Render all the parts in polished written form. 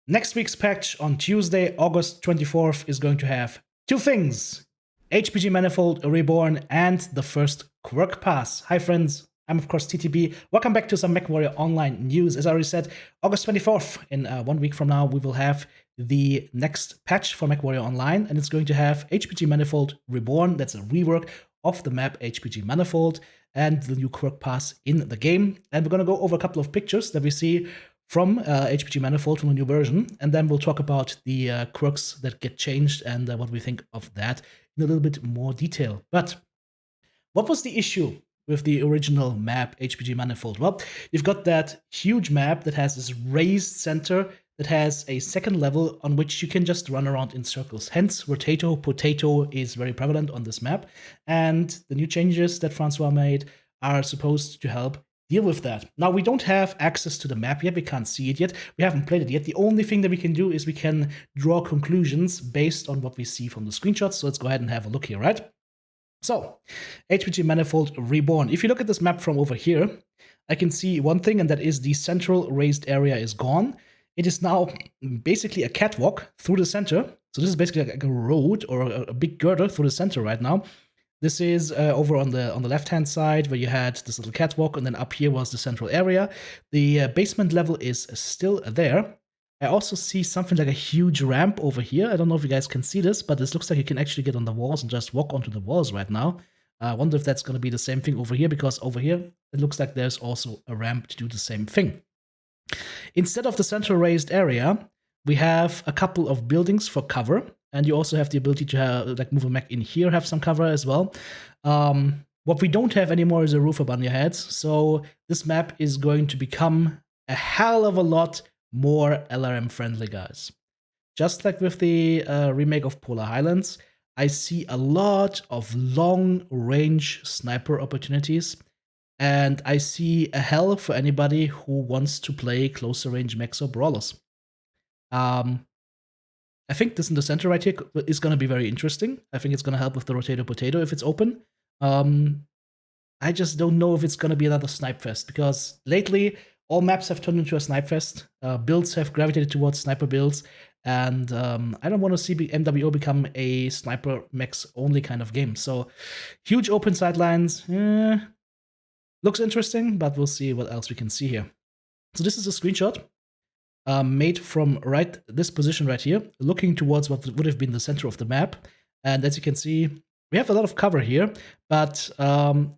Next week's patch on Tuesday, August 24th, is going to have two things: HPG Manifold Reborn and the first quirk pass. Hi friends, I'm of course TTB. Welcome back to some Mechwarrior Online news. As I already said, August 24th, in 1 week from now, we will have the next patch for Mechwarrior Online, and it's going to have HPG Manifold Reborn. That's a rework of the map HPG Manifold and the new quirk pass in the game. And we're going to go over a couple of pictures that we see from HPG Manifold, from the new version, and then we'll talk about the quirks that get changed and what we think of that in a little bit more detail. But what was the issue with the original map, HPG Manifold? Well, you've got that huge map that has this raised center that has a second level on which you can just run around in circles. Hence, rotato, potato is very prevalent on this map, and the new changes that Francois made are supposed to help deal with that. Now, we don't have access to the map yet, we can't see it yet, we haven't played it yet. The only thing that we can do is we can draw conclusions based on what we see from the screenshots, so let's go ahead and have a look here, right? So, HPG Manifold Reborn. If you look at this map from over here, I can see one thing, and that is the central raised area is gone. It is now basically a catwalk through the center. So this is basically like a road or a big girder through the center right now. This is over on the left-hand side where you had this little catwalk, and then up here was the central area. The basement level is still there. I also see something like a huge ramp over here. I don't know if you guys can see this, but this looks like you can actually get on the walls and just walk onto the walls right now. I wonder if that's going to be the same thing over here, because over here it looks like there's also a ramp to do the same thing. Instead of the central raised area, we have a couple of buildings for cover, and you also have the ability to have, like, move a mech in here, have some cover as well. What we don't have anymore is a roof above your heads, so this map is going to become a hell of a lot more LRM friendly, guys. Just like with the remake of Polar Highlands, I see a lot of long range sniper opportunities, and I see a hell for anybody who wants to play closer range mechs or brawlers. I think this in the center right here is going to be very interesting. I think it's going to help with the rotato potato if it's open. I just don't know if it's going to be another snipefest, because lately all maps have turned into a snipefest. Builds have gravitated towards sniper builds, and I don't want to see MWO become a sniper mechs only kind of game. So huge open sidelines. Looks interesting, but we'll see what else we can see here. So this is a screenshot made from this position right here, looking towards what would have been the center of the map. And as you can see, we have a lot of cover here, but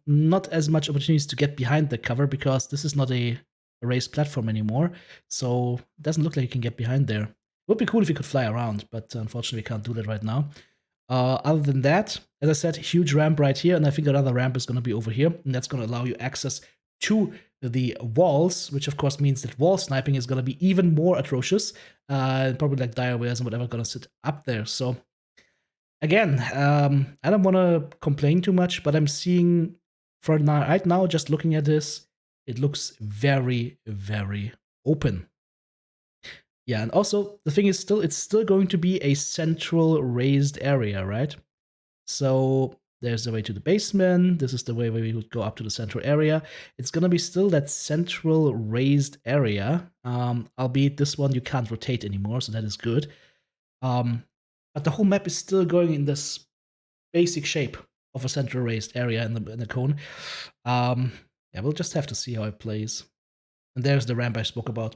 not as much opportunities to get behind the cover, because this is not a raised platform anymore. So it doesn't look like you can get behind there. It would be cool if you could fly around, but unfortunately we can't do that right now. Other than that, as I said, huge ramp right here, and I think another ramp is going to be over here, and that's going to allow you access to the walls, which of course means that wall sniping is going to be even more atrocious. Probably like direwares and whatever going to sit up there. So again, I don't want to complain too much, but I'm seeing for now, right now, just looking at this, it looks very, very open. Yeah, and also the thing is it's still going to be a central raised area, right? So there's the way to the basement. This is the way where we would go up to the central area. It's gonna be still that central raised area, albeit this one you can't rotate anymore, so that is good. But the whole map is still going in this basic shape of a central raised area in the cone. Yeah, we'll just have to see how it plays. And there's the ramp I spoke about.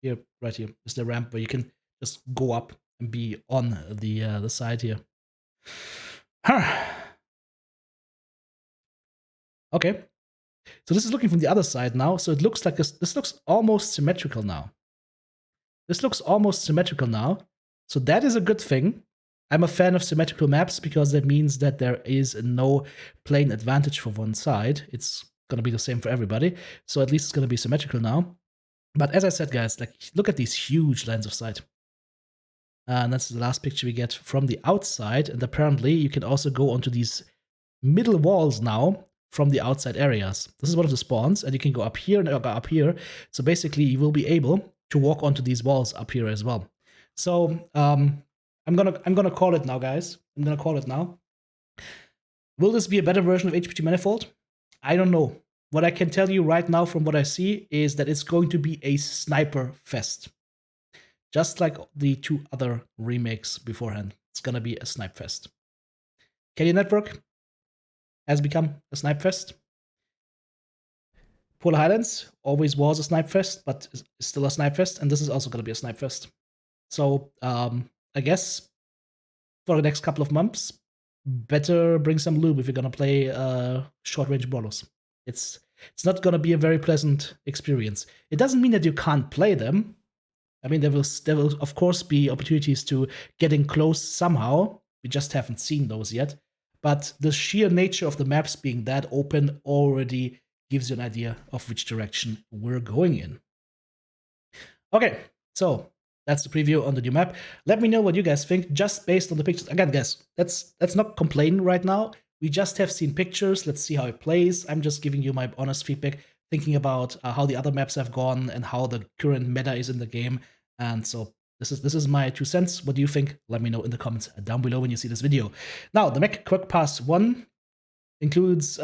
Here, right here, is the ramp where you can just go up and be on the side here. Okay, so this is looking from the other side now. So it looks like this looks almost symmetrical now. This looks almost symmetrical now. So that is a good thing. I'm a fan of symmetrical maps, because that means that there is no plane advantage for one side. It's gonna be the same for everybody. So at least it's gonna be symmetrical now. But as I said, guys, like, look at these huge lines of sight. And that's the last picture we get from the outside. And apparently you can also go onto these middle walls now from the outside areas. This is one of the spawns, and you can go up here and up here. So basically you will be able to walk onto these walls up here as well. So I'm gonna call it now, guys. I'm gonna call it now. Will this be a better version of HPG Manifold? I don't know. What I can tell you right now from what I see is that it's going to be a sniper fest. just like the 2 other remakes beforehand. It's gonna be a snipefest. Canyon Network has become a snipefest. Polar Highlands always was a snipefest, but is still a snipefest, and this is also gonna be a snipefest. So I guess for the next couple of months, better bring some lube if you're gonna play short range brawlers. It's not gonna be a very pleasant experience. It doesn't mean that you can't play them. I mean, there will of course be opportunities to getting close somehow. We just haven't seen those yet. But the sheer nature of the maps being that open already gives you an idea of which direction we're going in. Okay, so that's the preview on the new map. Let me know what you guys think, just based on the pictures. Again, guys, let's not complain right now. We just have seen pictures. Let's see how it plays. I'm just giving you my honest feedback, thinking about how the other maps have gone and how the current meta is in the game. And so this is my 2 cents. What do you think? Let me know in the comments down below when you see this video. Now, the Mech Quirk Pass 1 includes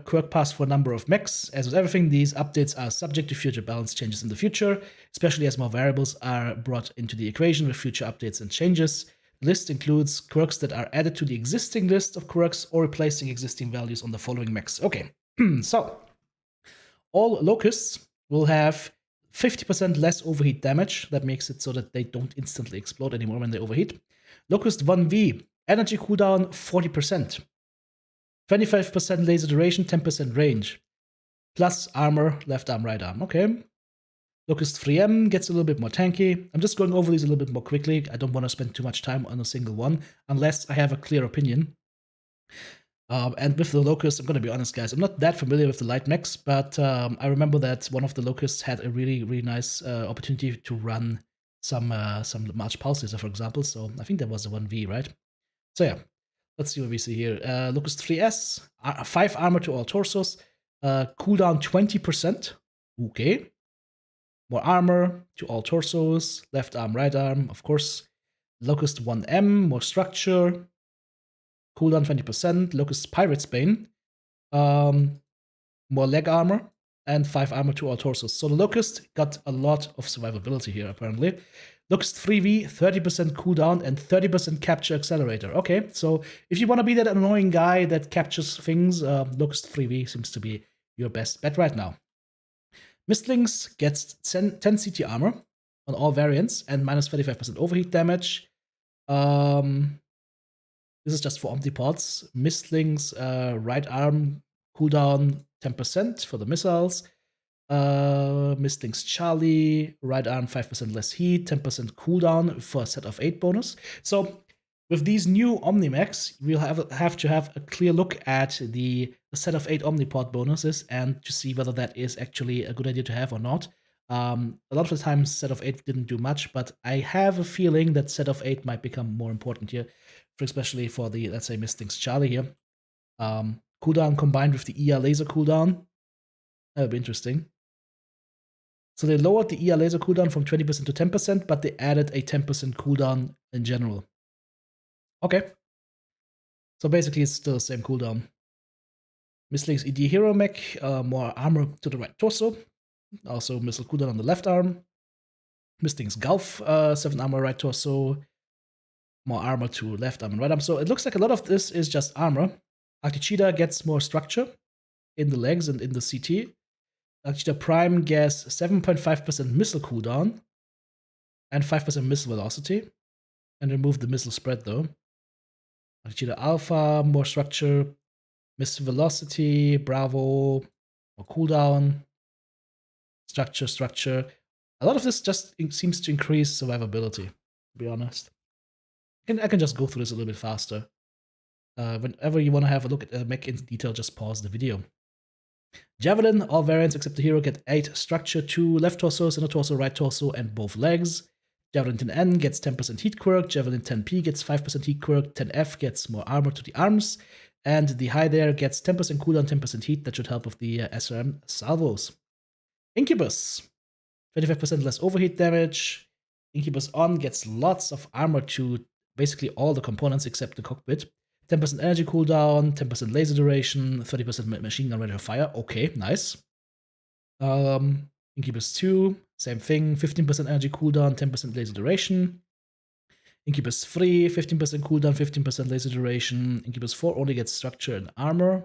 quirk pass for a number of mechs. As with everything, these updates are subject to future balance changes in the future, especially as more variables are brought into the equation with future updates and changes. The list includes quirks that are added to the existing list of quirks or replacing existing values on the following mechs. Okay, so all locusts will have 50% less overheat damage. That makes it so that they don't instantly explode anymore when they overheat. Locust 1V, energy cooldown 40%. 25% laser duration, 10% range. Plus armor, left arm, right arm. Okay. Locust 3M gets a little bit more tanky. I'm just going over these a little bit more quickly. I don't want to spend too much time on a single one, unless I have a clear opinion. And with the Locust, I'm going to be honest, guys, I'm not that familiar with the light mechs, but I remember that one of the Locusts had a really, really nice opportunity to run some March Pulse Laser, for example. So I think that was the 1V, right? So yeah. Let's see what we see here. Locust 3S, 5 armor to all torsos, cooldown 20%. Okay. More armor to all torsos, left arm, right arm, of course. Locust 1M, more structure, cooldown 20%. Locust Pirate's Bane, more leg armor, and 5 armor to all torsos. So the Locust got a lot of survivability here, apparently. Locust 3V, 30% cooldown and 30% capture accelerator. Okay, so if you want to be that annoying guy that captures things, Locust 3V seems to be your best bet right now. Mistlings gets 10 CT armor on all variants and minus 35% overheat damage. This is just for Omnipods. Mistlings, right arm cooldown 10% for the missiles. Mistlings Charlie, right arm 5% less heat, 10% cooldown for a set of 8 bonus. So with these new Omnimax, we'll have to have a clear look at the set of 8 Omnipod bonuses and to see whether that is actually a good idea to have or not. A lot of the times set of 8 didn't do much, but I have a feeling that set of 8 might become more important here, especially for the, let's say, Mistlings Charlie here. Cooldown combined with the ER laser cooldown. That'll be interesting. So they lowered the ER laser cooldown from 20% to 10%, but they added a 10% cooldown in general. Okay. So basically it's still the same cooldown. Mistlings ED Hero Mech, more armor to the right torso. Also missile cooldown on the left arm. Mistlings Gulf, 7 armor right torso. More armor to left arm and right arm. So it looks like a lot of this is just armor. Arcticheetah gets more structure in the legs and in the CT. Arcticheetah Prime gets 7.5% missile cooldown and 5% missile velocity. And remove the missile spread though. Arcticheetah Alpha, more structure, missile velocity, Bravo, more cooldown, structure. A lot of this just seems to increase survivability, to be honest. I can just go through this a little bit faster. Whenever you want to have a look at a mech in detail, just pause the video. Javelin, all variants except the hero get 8 structure, 2 left torsos and a torso, right torso, and both legs. Javelin 10N gets 10% heat quirk, Javelin 10P gets 5% heat quirk, 10F gets more armor to the arms, and the high there gets 10% cooldown, 10% heat. That should help with the SRM salvos. Incubus, 25% less overheat damage. Incubus On gets lots of armor to basically all the components except the cockpit. 10% energy cooldown, 10% laser duration, 30% machine gun rate of fire. Okay, nice. Incubus 2, same thing, 15% energy cooldown, 10% laser duration. Incubus 3, 15% cooldown, 15% laser duration. Incubus 4 only gets structure and armor.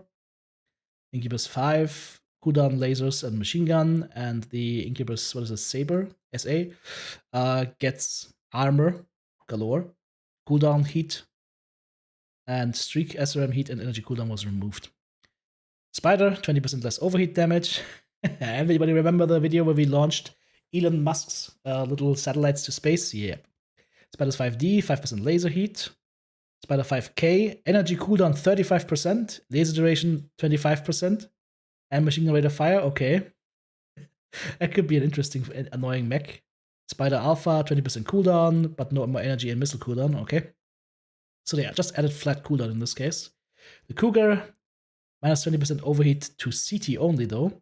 Incubus 5, cooldown lasers and machine gun. And the Incubus, what is it, Saber, SA, gets armor galore, cooldown, heat, and streak SRM heat and energy cooldown was removed. Spider, 20% less overheat damage. Everybody remember the video where we launched Elon Musk's little satellites to space? Yep. Spider's 5D, 5% laser heat. Spider 5K, energy cooldown 35%, laser duration 25%, and machine gun rate of fire. Okay. That could be an interesting, annoying mech. Spider Alpha, 20% cooldown, but no more energy and missile cooldown. Okay. So they just added flat cooldown in this case. The Cougar, minus 20% overheat to CT only, though,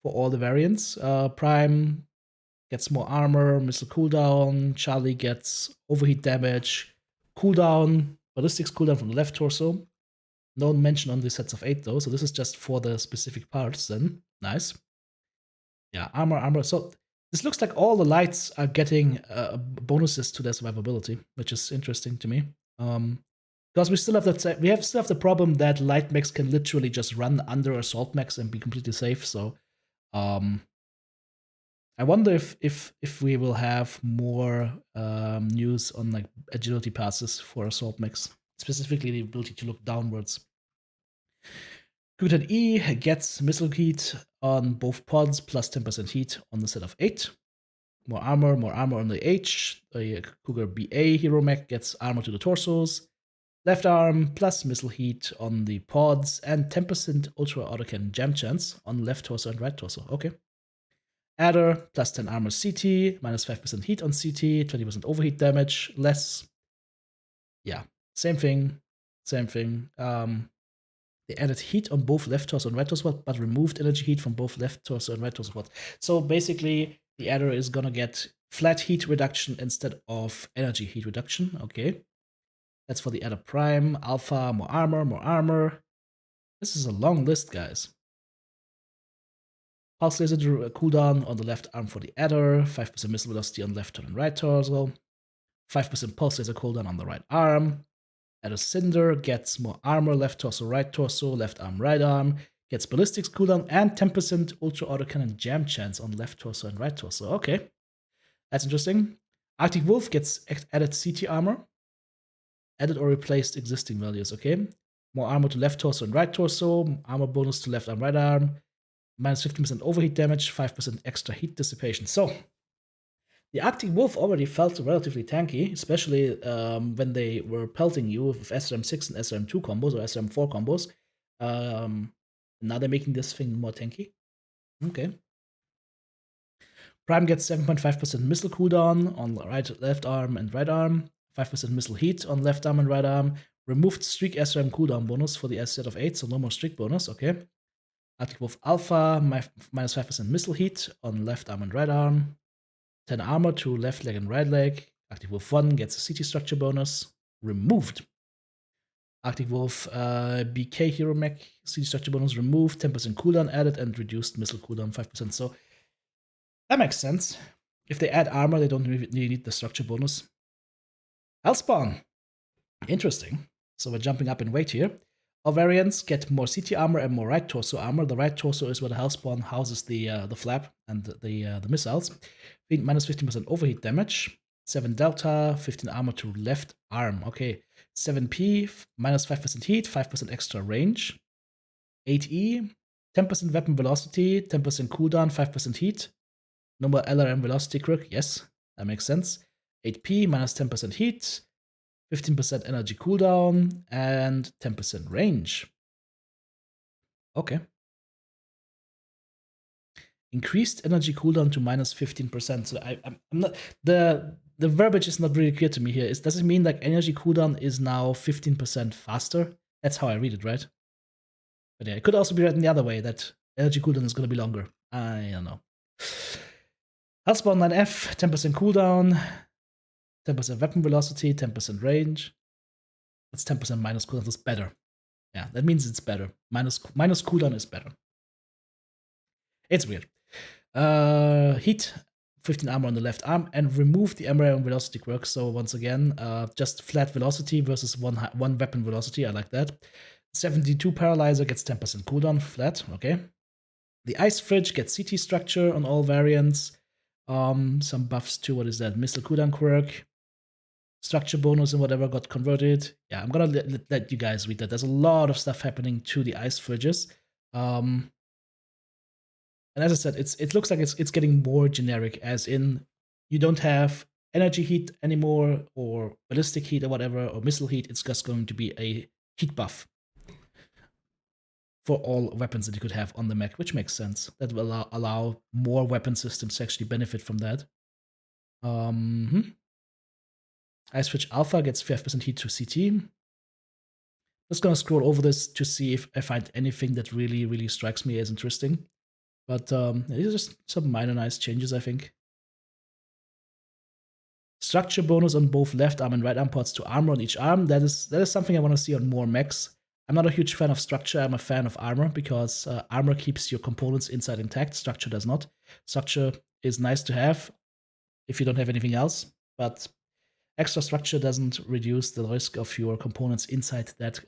for all the variants. Prime gets more armor, missile cooldown. Charlie gets overheat damage, cooldown, ballistics cooldown from the left torso. No mention on the sets of 8, though, so this is just for the specific parts then. Nice. Yeah, armor. So this looks like all the lights are getting bonuses to their survivability, which is interesting to me. Because we still have the problem that light mechs can literally just run under assault mechs and be completely safe. So, I wonder if we will have more news on like agility passes for assault mechs, specifically the ability to look downwards. Cougar E gets missile heat on both pods plus 10% heat on the set of 8. More armor on the H. The Cougar BA hero mech gets armor to the torsos. Left arm plus missile heat on the pods and 10% ultra autocannon jam chance on left torso and right torso. Okay. Adder plus 10 armor CT, minus 5% heat on CT, 20% overheat damage, less. Yeah, same thing. They added heat on both left torso and right torso, but removed energy heat from both left torso and right torso. So basically, the adder is gonna get flat heat reduction instead of energy heat reduction. Okay. That's for the adder prime. Alpha, more armor. This is a long list, guys. Pulse laser cooldown on the left arm for the adder. 5% missile velocity on left and right torso. 5% pulse laser cooldown on the right arm. Adder Cinder gets more armor, left torso, right torso, left arm, right arm. Gets ballistics cooldown and 10% ultra autocannon jam chance on left torso and right torso. Okay. That's interesting. Arctic Wolf gets added CT armor. Added or replaced existing values, okay? More armor to left torso and right torso. Armor bonus to left arm, right arm. Minus 15% overheat damage, 5% extra heat dissipation. So, the Arctic Wolf already felt relatively tanky, especially when they were pelting you with SRM6 and SRM2 combos or SRM4 combos. Now they're making this thing more tanky. Okay. Prime gets 7.5% missile cooldown on left arm and right arm. 5% missile heat on left arm and right arm. Removed streak SRM cooldown bonus for the S set of 8, so no more streak bonus, okay. Arctic Wolf Alpha, minus 5% missile heat on left arm and right arm. 10 armor to left leg and right leg. Arctic Wolf 1 gets a CT structure bonus. Removed. Arctic Wolf BK hero mech, CT structure bonus removed. 10% cooldown added and reduced missile cooldown 5%. So that makes sense. If they add armor, they don't really need the structure bonus. Hellspawn. Interesting. So we're jumping up in weight here. All variants get more CT armor and more right torso armor. The right torso is where the Hellspawn houses the flap and the missiles. Minus 15% overheat damage. 7 delta, 15 armor to left arm. Okay. 7P, minus 5% heat, 5% extra range. 8E, 10% weapon velocity, 10% cooldown, 5% heat. No more LRM velocity quirk. Yes, that makes sense. 8P, minus 10% heat. 15% energy cooldown, and 10% range. Okay. Increased energy cooldown to minus 15%. So I'm not the verbiage is not really clear to me here. Does it mean like energy cooldown is now 15% faster? That's how I read it, right? But yeah, it could also be written the other way, that energy cooldown is going to be longer. I don't know. Hellspawn 9F, 10% cooldown. 10% weapon velocity, 10% range. That's 10% minus cooldown. That's better. Yeah, that means it's better. Minus cooldown is better. It's weird. Heat, 15 armor on the left arm, and remove the armor and velocity quirk. So once again, just flat velocity versus one weapon velocity. I like that. 72 paralyzer gets 10% cooldown, flat. Okay. The ice fridge gets CT structure on all variants. Some buffs to what is that? Missile cooldown quirk. Structure bonus and whatever got converted. Yeah, I'm gonna let you guys read that. There's a lot of stuff happening to the ice fridges. And as I said, it looks like it's getting more generic, as in you don't have energy heat anymore, or ballistic heat, or whatever, or missile heat. It's just going to be a heat buff for all weapons that you could have on the mech, which makes sense. That will allow more weapon systems to actually benefit from that. Ice Fridge Alpha gets 5% heat to CT. Just gonna scroll over this to see if I find anything that really strikes me as interesting. But these are just some minor nice changes, I think. Structure bonus on both left arm and right arm ports to armor on each arm. That is something I want to see on more mechs. I'm not a huge fan of structure. I'm a fan of armor, because armor keeps your components inside intact. Structure does not. Structure is nice to have if you don't have anything else, but extra structure doesn't reduce the risk of your components inside that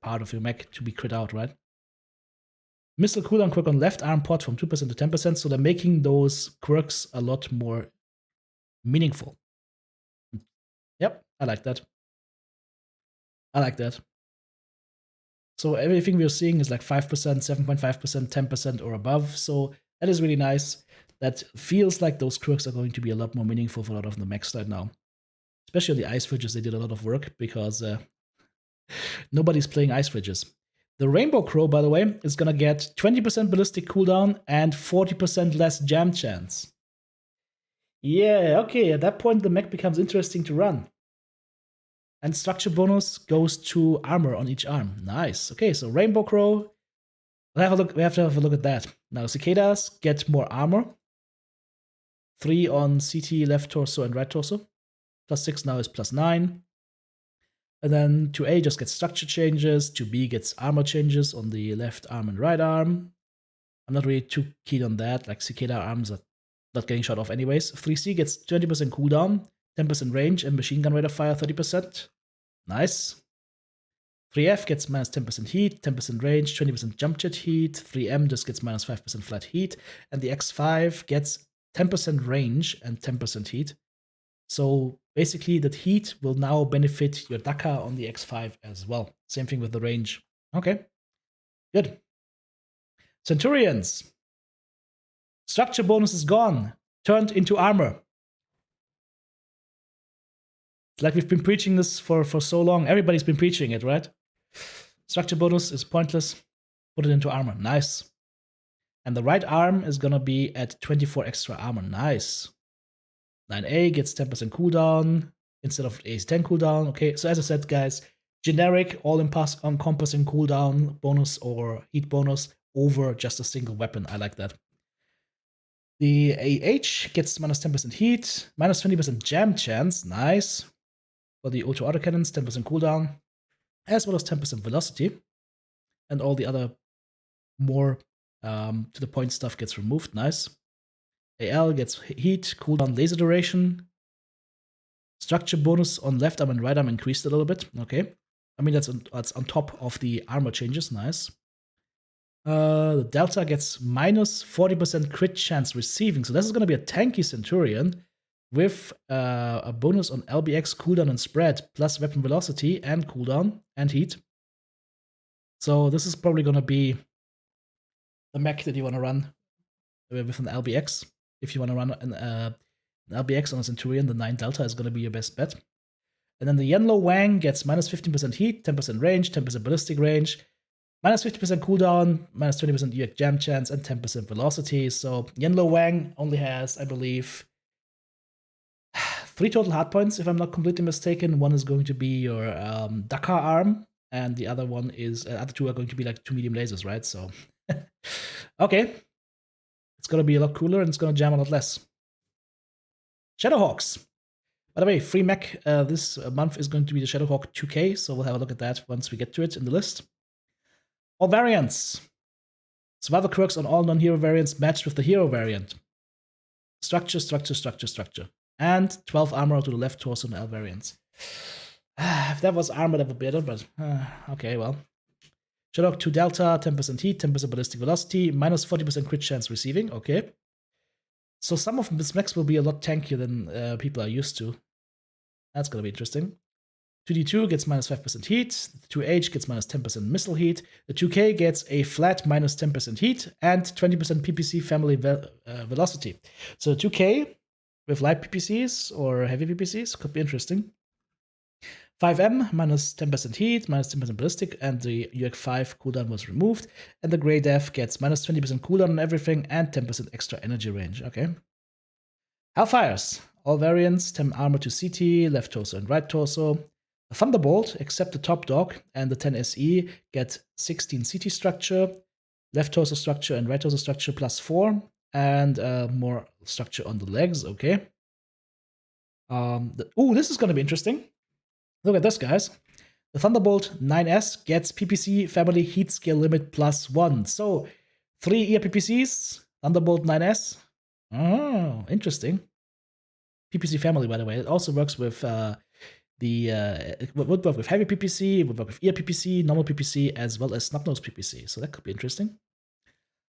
part of your mech to be crit out, right? Missile cooldown quirk on left arm port from 2% to 10%, so they're making those quirks a lot more meaningful. Yep, I like that. I like that. So everything we're seeing is like 5%, 7.5%, 10% or above. So that is really nice. That feels like those quirks are going to be a lot more meaningful for a lot of the mechs right now. Especially the ice fridges, they did a lot of work, because nobody's playing ice fridges. The Rainbow Crow, by the way, is gonna get 20% ballistic cooldown and 40% less jam chance. Yeah, okay, at that point the mech becomes interesting to run. And structure bonus goes to armor on each arm. Nice. Okay, so Rainbow Crow. We'll have a look. We have to have a look at that. Now, cicadas get more armor. 3 on CT left torso and right torso. +6 now is +9. And then 2A just gets structure changes. 2B gets armor changes on the left arm and right arm. I'm not really too keen on that. Like, cicada arms are not getting shot off anyways. 3C gets 20% cooldown, 10% range, and machine gun rate of fire 30%. Nice. 3F gets minus 10% heat, 10% range, 20% jump jet heat. 3M just gets minus 5% flat heat. And the X5 gets 10% range and 10% heat. So basically, that heat will now benefit your Daka on the X5 as well. Same thing with the range. Okay, good. Centurions. Structure bonus is gone, turned into armor. It's like we've been preaching this for so long. Everybody's been preaching it, right? Structure bonus is pointless. Put it into armor. Nice. And the right arm is gonna be at 24 extra armor. Nice. 9A gets 10% cooldown instead of A's 10 cooldown. Okay, so as I said, guys, generic all-encompassing cooldown bonus or heat bonus over just a single weapon. I like that. The AH gets minus 10% heat, minus 20% jam chance. Nice. For the auto autocannons, 10% cooldown, as well as 10% velocity. And all the other more to the point stuff gets removed. Nice. AL gets heat, cooldown, laser duration. Structure bonus on left arm and right arm increased a little bit. Okay. I mean, that's on top of the armor changes. Nice. The Delta gets minus 40% crit chance receiving. So this is going to be a tanky Centurion with a bonus on LBX, cooldown, and spread, plus weapon velocity and cooldown and heat. So this is probably going to be the mech that you want to run with an LBX. If you want to run an LBX on a Centurion, the 9 Delta is going to be your best bet. And then the Yenlo Wang gets minus 15% heat, 10% range, 10% ballistic range, minus 50% cooldown, minus 20% UX jam chance, and 10% velocity. So Yenlo Wang only has, I believe, 3 total hard points, if I'm not completely mistaken. One is going to be your Dakar arm, and the other one is other 2 are going to be like 2 medium lasers, right? So okay, it's gonna be a lot cooler and it's gonna jam a lot less. Shadowhawks. By the way, free mech this month is going to be the Shadowhawk 2K, so we'll have a look at that once we get to it in the list. All variants. Survivor quirks on all non-hero variants matched with the hero variant. Structure, structure, structure, structure. And 12 armor to the left torso on L variants. If that was armor, that would be better, but okay, well. Sherlock 2 Delta, 10% heat, 10% ballistic velocity, minus 40% crit chance receiving, okay. So some of this mechs will be a lot tankier than people are used to. That's gonna be interesting. 2D2 gets minus 5% heat, the 2H gets minus 10% missile heat, the 2K gets a flat minus 10% heat, and 20% PPC family velocity. So 2K with light PPCs or heavy PPCs could be interesting. 5M minus 10% heat, minus 10% ballistic, and the UX5 cooldown was removed. And the Grey Death gets minus 20% cooldown on everything and 10% extra energy range. Okay. Hellfires. All variants, 10 armor to CT, left torso and right torso. A Thunderbolt, except the top dog, and the 10 SE get 16 CT structure, left torso structure and right torso structure plus 4, and more structure on the legs. Okay. This is going to be interesting. Look at this, guys. The Thunderbolt 9S gets PPC family heat scale limit plus 1. So 3 ER PPCs, Thunderbolt 9S. Oh, interesting. PPC family, by the way. It also works with it would work with heavy PPC, it would work with ear PPC, normal PPC, as well as snub-nose PPC. So that could be interesting.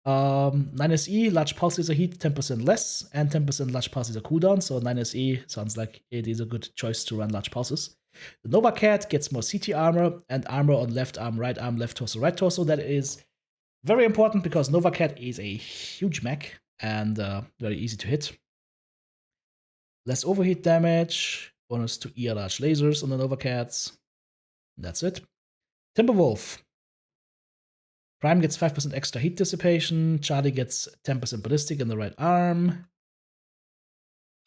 9SE, large pulse laser heat, 10% less, and 10% large pulse laser cooldown. So 9SE sounds like it is a good choice to run large pulses. The Nova Cat gets more CT armor and armor on left arm, left torso, right torso. That is very important because Nova Cat is a huge mech and very easy to hit. Less overheat damage, bonus to ER large lasers on the Nova Cats. That's it. Timberwolf. Prime gets 5% extra heat dissipation. Charlie gets 10% ballistic in the right arm.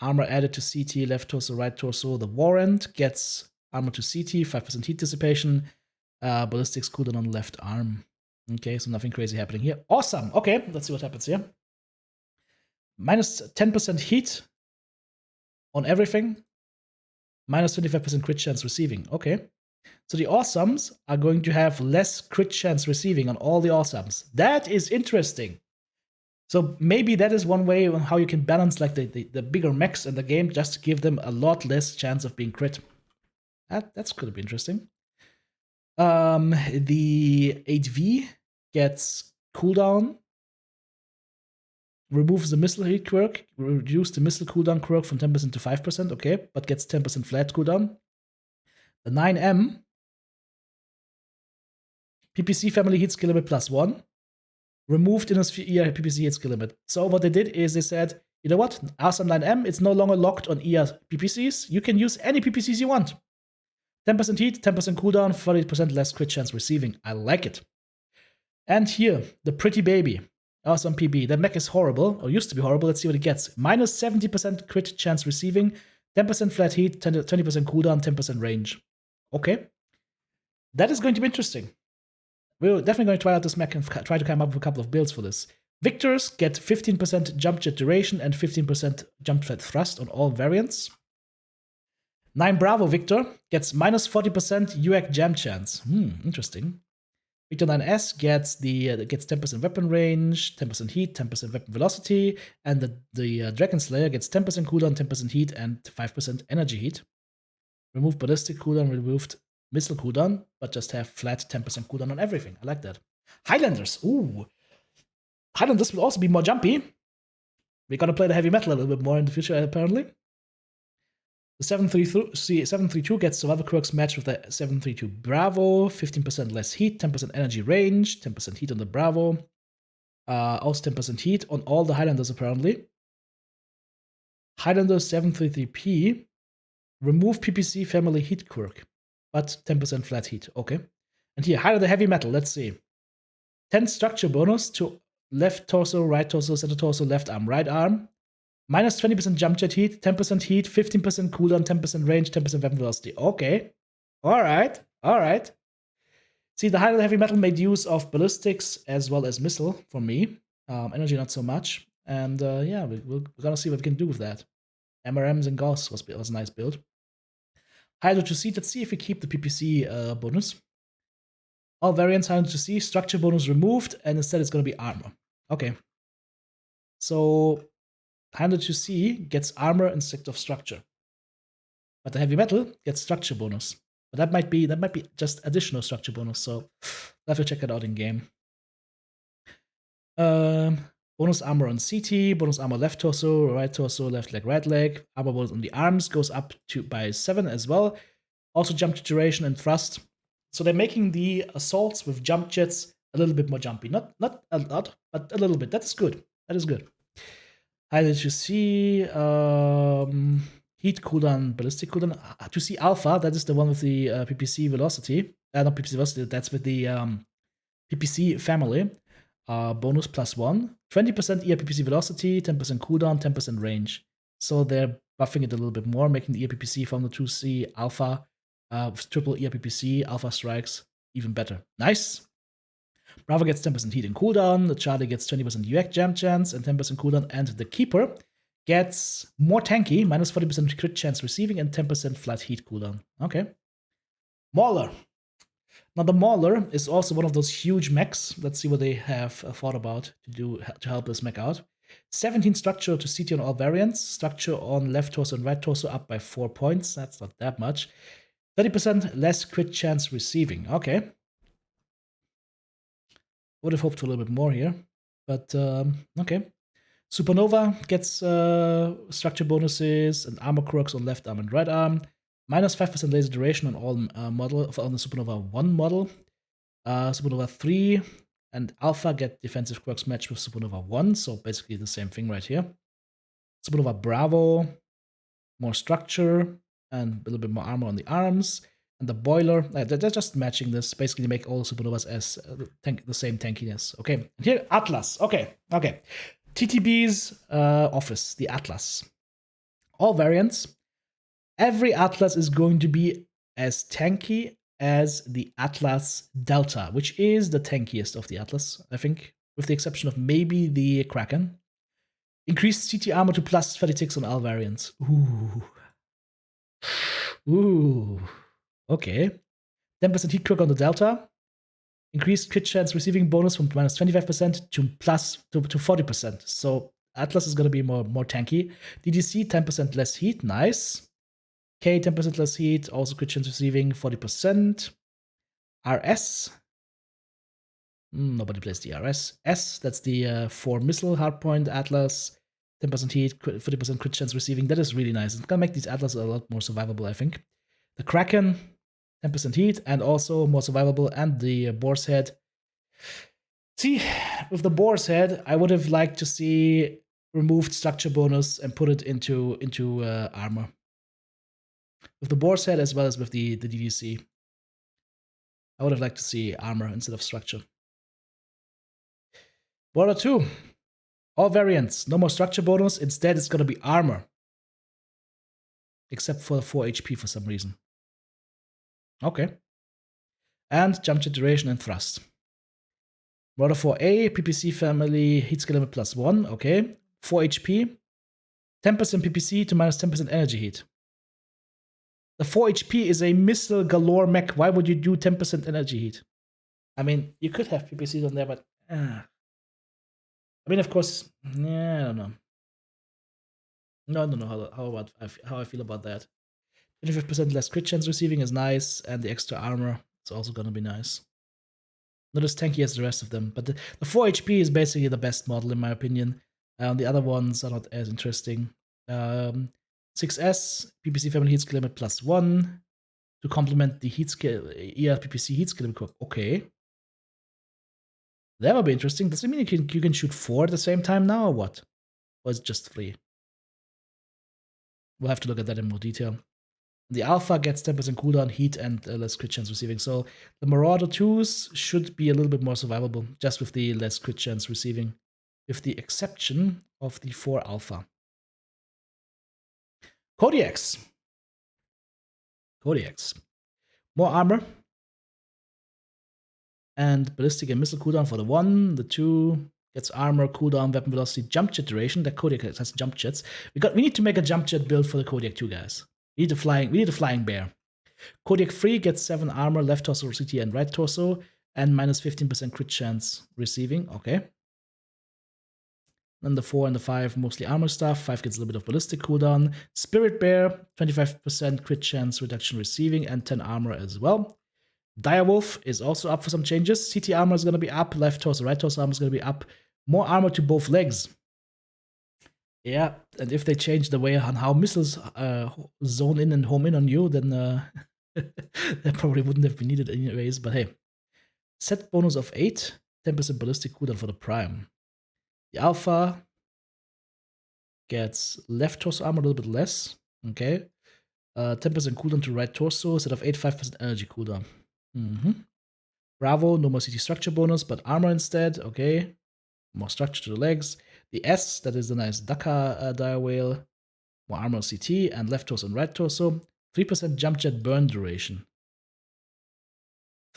Armor added to CT, left torso, right torso. The Warrant gets armor to CT, 5% heat dissipation. Ballistics cooldown on left arm. Okay, so nothing crazy happening here. Awesome. Okay, let's see what happens here. Minus 10% heat on everything. Minus 25% crit chance receiving. Okay. So the awesomes are going to have less crit chance receiving on all the awesomes. That is interesting. So maybe that is one way on how you can balance like the bigger mechs in the game, just to give them a lot less chance of being crit. That's gonna be interesting. The 8V gets cooldown, removes the missile heat quirk, reduce the missile cooldown quirk from 10% to 5%, okay, but gets 10% flat cooldown. The 9M, PPC family heat skill limit plus 1, removed in a ER PPC hit skill limit. So what they did is they said, you know what, Awesome 9M, it's no longer locked on ER PPCs. You can use any PPCs you want. 10% heat, 10% cooldown, 40% less crit chance receiving. I like it. And here, the pretty baby, Awesome PB. That mech is horrible, or used to be horrible. Let's see what it gets. Minus 70% crit chance receiving, 10% flat heat, 20% cooldown, 10% range. Okay. That is going to be interesting. We're definitely going to try out this mech and try to come up with a couple of builds for this. Victors get 15% jump jet duration and 15% jump jet thrust on all variants. 9 Bravo Victor gets minus 40% UAC jam chance. Interesting. Victor 9S gets 10% weapon range, 10% heat, 10% weapon velocity, and the Dragon Slayer gets 10% cooldown, 10% heat, and 5% energy heat. Remove ballistic cooldown, removed missile cooldown, but just have flat 10% cooldown on everything. I like that. Highlanders. Ooh. Highlanders will also be more jumpy. We're gonna play the heavy metal a little bit more in the future, apparently. The 732 gets Survivor Quirks matched with the 732 Bravo, 15% less heat, 10% energy range, 10% heat on the Bravo, also 10% heat on all the Highlanders, apparently. Highlander 733P, remove PPC family heat quirk, but 10% flat heat. Okay. And here, Highlander heavy metal, let's see. 10 structure bonus to left torso, right torso, center torso, left arm, right arm. Minus 20% jump jet heat, 10% heat, 15% cooldown, 10% range, 10% weapon velocity. Okay. Alright. Alright. See, the Highlander heavy metal made use of ballistics as well as missile for me. Energy not so much. And yeah, we're gonna see what we can do with that. MRMs and Gauss was a nice build. Hydro to seat. Let's see if we keep the PPC bonus. All variants 100-C, structure bonus removed, and instead it's going to be armor. Okay. So 100-C gets armor instead of structure. But the heavy metal gets structure bonus. But that might be just additional structure bonus, so I'll have to check it out in game. Bonus armor on CT, bonus armor left torso, left leg, right leg. Armor bonus on the arms goes up by 7 as well. Also jump jet duration and thrust. So they're making the assaults with jump jets a little bit more jumpy. Not a lot, but a little bit. That is good. That is good. How did you see heat cooldown, ballistic cooldown? To see alpha, that is the one with the PPC velocity. Not PPC velocity, that's with the PPC family. Bonus +1. 20% ERPPC velocity, 10% cooldown, 10% range. So they're buffing it a little bit more, making the ERPPC from the 2C alpha with triple ERPPC, alpha strikes, even better. Nice. Bravo gets 10% heat and cooldown, the Charlie gets 20% UX jump chance and 10% cooldown, and the Keeper gets more tanky, minus 40% crit chance receiving and 10% flat heat cooldown. Okay. Mauler. Now the Mauler is also one of those huge mechs. Let's see what they have thought about to help this mech out. 17 structure to CT on all variants. Structure on left torso and right torso up by 4 points. That's not that much. 30% less crit chance receiving. Okay. Would have hoped for a little bit more here, but okay. Supernova gets structure bonuses and armor quirks on left arm and right arm. Minus 5% laser duration on all on the Supernova 1 model. Supernova 3 and Alpha get defensive quirks matched with Supernova 1, so basically the same thing right here. Supernova Bravo, more structure and a little bit more armor on the arms. And the Boiler, they're just matching this. Basically, make all Supernovas as the same tankiness. Okay, and here, Atlas. Okay. TTB's office, the Atlas. All variants. Every Atlas is going to be as tanky as the Atlas Delta, which is the tankiest of the Atlas, I think, with the exception of maybe the Kraken. Increased CT armor to plus 36 on all variants. Ooh. Okay. 10% heat quirk on the Delta. Increased crit chance receiving bonus from minus 25% to plus to 40%. So Atlas is going to be more tanky. DDC, 10% less heat. Nice. K, 10% less heat. Also crit chance receiving 40%. RS. Nobody plays the RS. S, that's the 4 missile hardpoint Atlas. 10% heat, 40% crit chance receiving. That is really nice. It's going to make these Atlas a lot more survivable, I think. The Kraken, 10% heat, and also more survivable, and the Boar's Head. See, with the Boar's Head, I would have liked to see removed structure bonus and put it into armor. With the Boar's Head as well as with the DDC. I would have liked to see armor instead of structure. Border 2. All variants, no more structure bonus. Instead, it's going to be armor. Except for 4 HP for some reason. Okay. And jump jet duration and thrust. Border 4A, PPC family, heat skill limit +1. Okay. 4 HP. 10% PPC to minus 10% energy heat. The 4 HP is a missile galore mech. Why would you do 10% energy heat? I mean, you could have PPCs on there, but I mean, of course, yeah, I don't know. No. How I feel about that. 25% less crit chance receiving is nice, and the extra armor is also gonna be nice. Not as tanky as the rest of them, but the 4 HP is basically the best model in my opinion. The other ones are not as interesting. 6S, PPC family heat skill limit +1 to complement the heat skill, PPC heat skill limit. Okay. That would be interesting. Does it mean you can shoot 4 at the same time now, or what? Or is it just 3? We'll have to look at that in more detail. The Alpha gets 10% cooldown, heat, and less crit chance receiving. So the Marauder 2s should be a little bit more survivable, just with the less crit chance receiving, with the exception of the 4 Alpha. Kodiaks. More armor. And ballistic and missile cooldown for the 1. The 2 gets armor, cooldown, weapon velocity, jump jet duration. The Kodiak has jump jets. We need to make a jump jet build for the Kodiak 2, guys. We need a flying bear. Kodiak 3 gets 7 armor, left torso, CT, and right torso. and minus 15% crit chance receiving. Okay. Then the 4 and the 5, mostly armor stuff. 5 gets a little bit of ballistic cooldown. Spirit Bear, 25% crit chance reduction receiving, and 10 armor as well. Direwolf is also up for some changes. CT armor is going to be up. Left torso, right torso armor is going to be up. More armor to both legs. Yeah, and if they change the way on how missiles zone in and home in on you, then that probably wouldn't have been needed anyways. But hey, set bonus of 8, 10% ballistic cooldown for the prime. The alpha gets left torso armor a little bit less. Okay. 10% cooldown to right torso instead of 8, 5% energy cooldown. Bravo, no more CT structure bonus, but armor instead. Okay. More structure to the legs. The S, that is the nice Dakar dire whale. More armor CT, and left torso and right torso. 3% jump jet burn duration.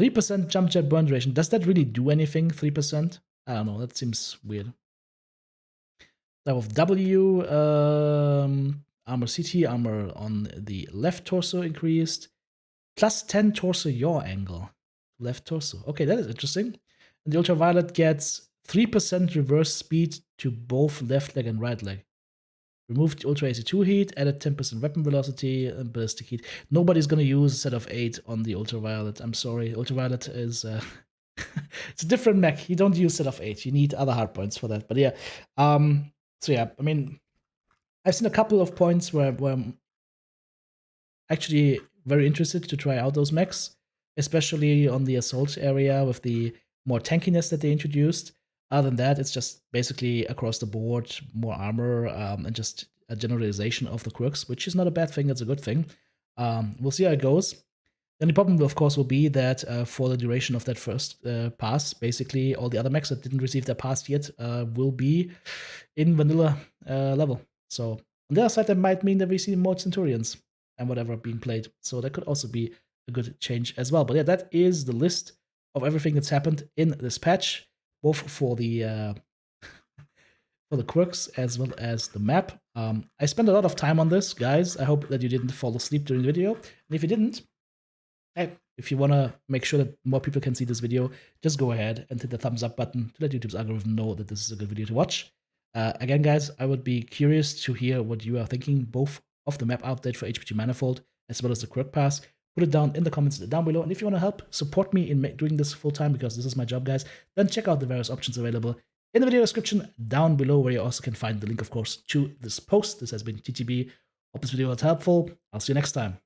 3% jump jet burn duration. Does that really do anything? 3%? I don't know. That seems weird. Type of W, armor CT, armor on the left torso increased. Plus 10 torso yaw angle. Left torso. Okay, that is interesting. And the ultraviolet gets 3% reverse speed to both left leg and right leg. Removed Ultra AC2 heat, added 10% weapon velocity and ballistic heat. Nobody's going to use a set of 8 on the ultraviolet. I'm sorry. Ultraviolet is it's a different mech. You don't use set of 8. You need other hardpoints for that. But yeah. So yeah, I mean, I've seen a couple of points where I'm actually very interested to try out those mechs, especially on the assault area with the more tankiness that they introduced. Other than that, it's just basically across the board, more armor, and just a generalization of the quirks, which is not a bad thing, that's a good thing. We'll see how it goes. The only problem, of course, will be that for the duration of that first pass, basically all the other mechs that didn't receive their pass yet will be in vanilla level. So on the other side, that might mean that we see more Centurions and whatever being played. So that could also be a good change as well. But yeah, that is the list of everything that's happened in this patch, both for the quirks as well as the map. I spent a lot of time on this, guys. I hope that you didn't fall asleep during the video. And if you didn't, hey, if you want to make sure that more people can see this video, just go ahead and hit the thumbs up button to let YouTube's algorithm know that this is a good video to watch. Again, guys, I would be curious to hear what you are thinking, both of the map update for HPG Manifold as well as the quirk pass. Put it down in the comments down below. And if you want to help support me in doing this full time, because this is my job, guys, then check out the various options available in the video description down below, where you also can find the link, of course, to this post. This has been TTB. Hope this video was helpful. I'll see you next time.